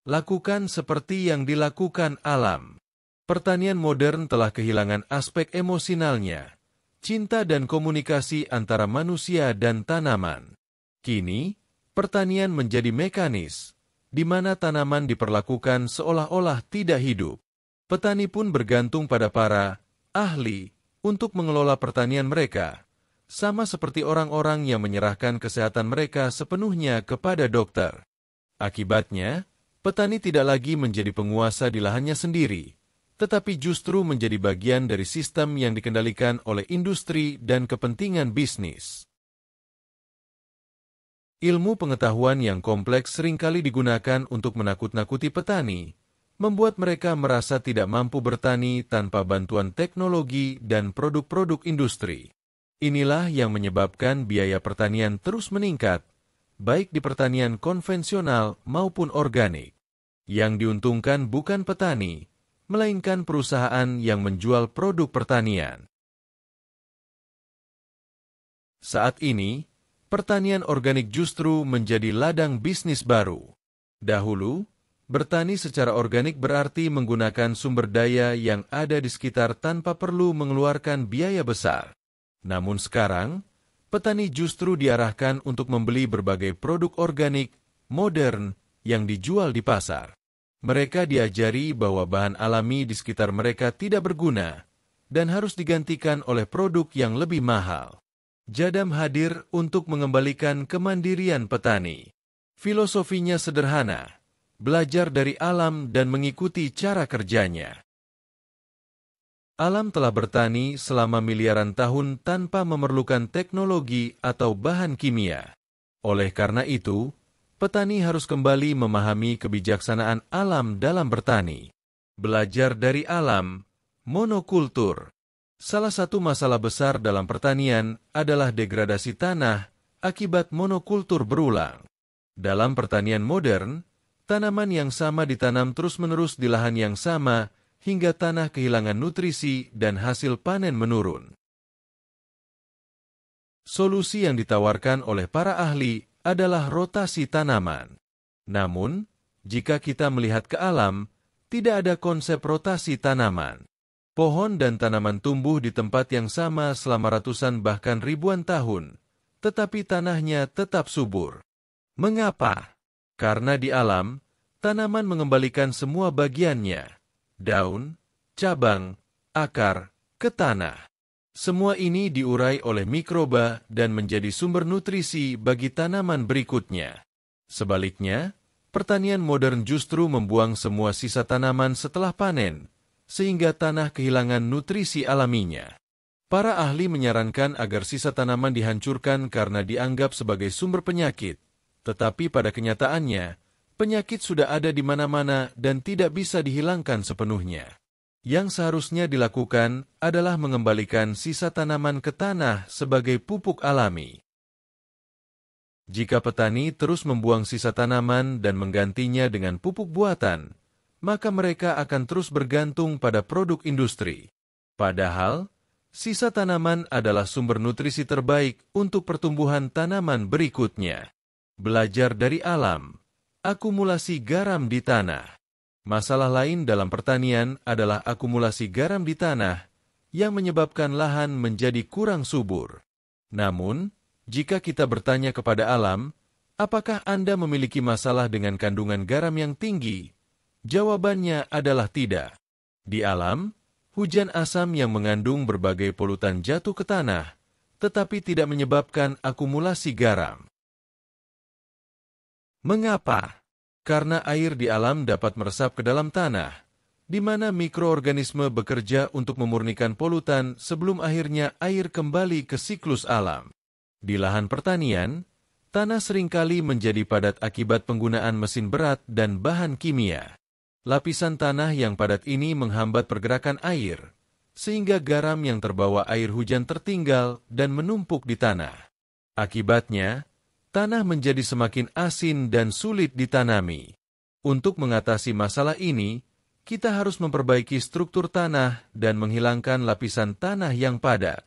lakukan seperti yang dilakukan alam. Pertanian modern telah kehilangan aspek emosionalnya, cinta dan komunikasi antara manusia dan tanaman. Kini, pertanian menjadi mekanis, di mana tanaman diperlakukan seolah-olah tidak hidup. Petani pun bergantung pada para ahli untuk mengelola pertanian mereka, sama seperti orang-orang yang menyerahkan kesehatan mereka sepenuhnya kepada dokter. Akibatnya, petani tidak lagi menjadi penguasa di lahannya sendiri, tetapi justru menjadi bagian dari sistem yang dikendalikan oleh industri dan kepentingan bisnis. Ilmu pengetahuan yang kompleks seringkali digunakan untuk menakut-nakuti petani, membuat mereka merasa tidak mampu bertani tanpa bantuan teknologi dan produk-produk industri. Inilah yang menyebabkan biaya pertanian terus meningkat, baik di pertanian konvensional maupun organik. Yang diuntungkan bukan petani, melainkan perusahaan yang menjual produk pertanian. Saat ini, pertanian organik justru menjadi ladang bisnis baru. Dahulu, bertani secara organik berarti menggunakan sumber daya yang ada di sekitar tanpa perlu mengeluarkan biaya besar. Namun sekarang, petani justru diarahkan untuk membeli berbagai produk organik modern yang dijual di pasar. Mereka diajari bahwa bahan alami di sekitar mereka tidak berguna dan harus digantikan oleh produk yang lebih mahal. Jadam hadir untuk mengembalikan kemandirian petani. Filosofinya sederhana, belajar dari alam dan mengikuti cara kerjanya. Alam telah bertani selama miliaran tahun tanpa memerlukan teknologi atau bahan kimia. Oleh karena itu, petani harus kembali memahami kebijaksanaan alam dalam bertani. Belajar dari alam, monokultur. Salah satu masalah besar dalam pertanian adalah degradasi tanah akibat monokultur berulang. Dalam pertanian modern, tanaman yang sama ditanam terus-menerus di lahan yang sama hingga tanah kehilangan nutrisi dan hasil panen menurun. Solusi yang ditawarkan oleh para ahli adalah rotasi tanaman. Namun, jika kita melihat ke alam, tidak ada konsep rotasi tanaman. Pohon dan tanaman tumbuh di tempat yang sama selama ratusan bahkan ribuan tahun, tetapi tanahnya tetap subur. Mengapa? Karena di alam, tanaman mengembalikan semua bagiannya, daun, cabang, akar, ke tanah. Semua ini diurai oleh mikroba dan menjadi sumber nutrisi bagi tanaman berikutnya. Sebaliknya, pertanian modern justru membuang semua sisa tanaman setelah panen, sehingga tanah kehilangan nutrisi alaminya. Para ahli menyarankan agar sisa tanaman dihancurkan karena dianggap sebagai sumber penyakit, tetapi pada kenyataannya, penyakit sudah ada di mana-mana dan tidak bisa dihilangkan sepenuhnya. Yang seharusnya dilakukan adalah mengembalikan sisa tanaman ke tanah sebagai pupuk alami. Jika petani terus membuang sisa tanaman dan menggantinya dengan pupuk buatan, maka mereka akan terus bergantung pada produk industri. Padahal, sisa tanaman adalah sumber nutrisi terbaik untuk pertumbuhan tanaman berikutnya. Belajar dari alam. Akumulasi garam di tanah. Masalah lain dalam pertanian adalah akumulasi garam di tanah yang menyebabkan lahan menjadi kurang subur. Namun, jika kita bertanya kepada alam, apakah Anda memiliki masalah dengan kandungan garam yang tinggi? Jawabannya adalah tidak. Di alam, hujan asam yang mengandung berbagai polutan jatuh ke tanah, tetapi tidak menyebabkan akumulasi garam. Mengapa? Karena air di alam dapat meresap ke dalam tanah, di mana mikroorganisme bekerja untuk memurnikan polutan sebelum akhirnya air kembali ke siklus alam. Di lahan pertanian, tanah seringkali menjadi padat akibat penggunaan mesin berat dan bahan kimia. Lapisan tanah yang padat ini menghambat pergerakan air, sehingga garam yang terbawa air hujan tertinggal dan menumpuk di tanah. Akibatnya, tanah menjadi semakin asin dan sulit ditanami. Untuk mengatasi masalah ini, kita harus memperbaiki struktur tanah dan menghilangkan lapisan tanah yang padat.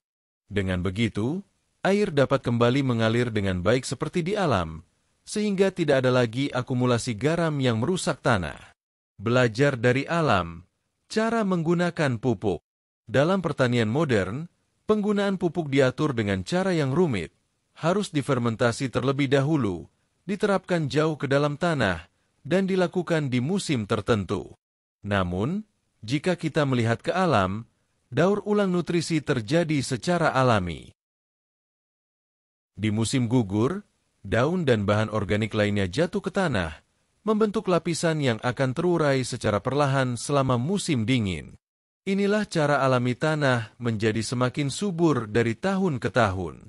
Dengan begitu, air dapat kembali mengalir dengan baik seperti di alam, sehingga tidak ada lagi akumulasi garam yang merusak tanah. Belajar dari alam, cara menggunakan pupuk. Dalam pertanian modern, penggunaan pupuk diatur dengan cara yang rumit, harus difermentasi terlebih dahulu, diterapkan jauh ke dalam tanah, dan dilakukan di musim tertentu. Namun, jika kita melihat ke alam, daur ulang nutrisi terjadi secara alami. Di musim gugur, daun dan bahan organik lainnya jatuh ke tanah, membentuk lapisan yang akan terurai secara perlahan selama musim dingin. Inilah cara alami tanah menjadi semakin subur dari tahun ke tahun.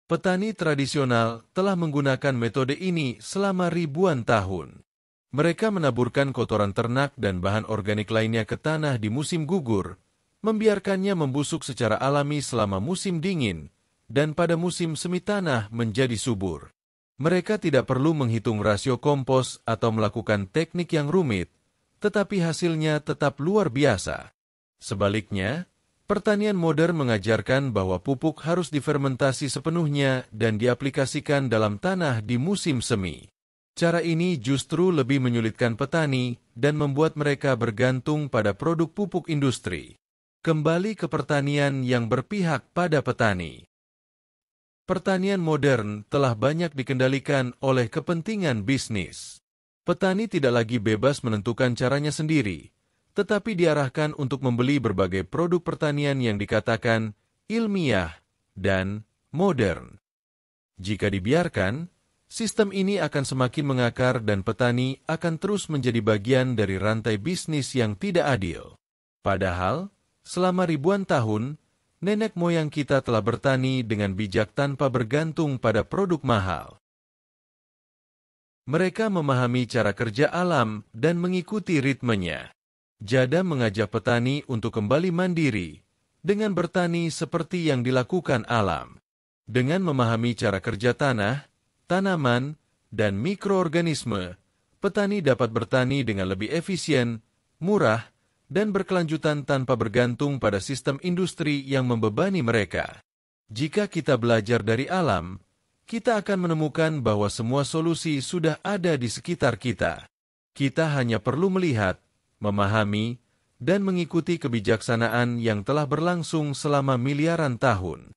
Petani tradisional telah menggunakan metode ini selama ribuan tahun. Mereka menaburkan kotoran ternak dan bahan organik lainnya ke tanah di musim gugur, membiarkannya membusuk secara alami selama musim dingin, dan pada musim semi tanah menjadi subur. Mereka tidak perlu menghitung rasio kompos atau melakukan teknik yang rumit, tetapi hasilnya tetap luar biasa. Sebaliknya, pertanian modern mengajarkan bahwa pupuk harus difermentasi sepenuhnya dan diaplikasikan dalam tanah di musim semi. Cara ini justru lebih menyulitkan petani dan membuat mereka bergantung pada produk pupuk industri. Kembali ke pertanian yang berpihak pada petani. Pertanian modern telah banyak dikendalikan oleh kepentingan bisnis. Petani tidak lagi bebas menentukan caranya sendiri, tetapi diarahkan untuk membeli berbagai produk pertanian yang dikatakan ilmiah dan modern. Jika dibiarkan, sistem ini akan semakin mengakar dan petani akan terus menjadi bagian dari rantai bisnis yang tidak adil. Padahal, selama ribuan tahun, nenek moyang kita telah bertani dengan bijak tanpa bergantung pada produk mahal. Mereka memahami cara kerja alam dan mengikuti ritmenya. Jada mengajak petani untuk kembali mandiri dengan bertani seperti yang dilakukan alam. Dengan memahami cara kerja tanah, tanaman, dan mikroorganisme, petani dapat bertani dengan lebih efisien, murah, dan berkelanjutan tanpa bergantung pada sistem industri yang membebani mereka. Jika kita belajar dari alam, kita akan menemukan bahwa semua solusi sudah ada di sekitar kita. Kita hanya perlu melihat, memahami, dan mengikuti kebijaksanaan yang telah berlangsung selama miliaran tahun.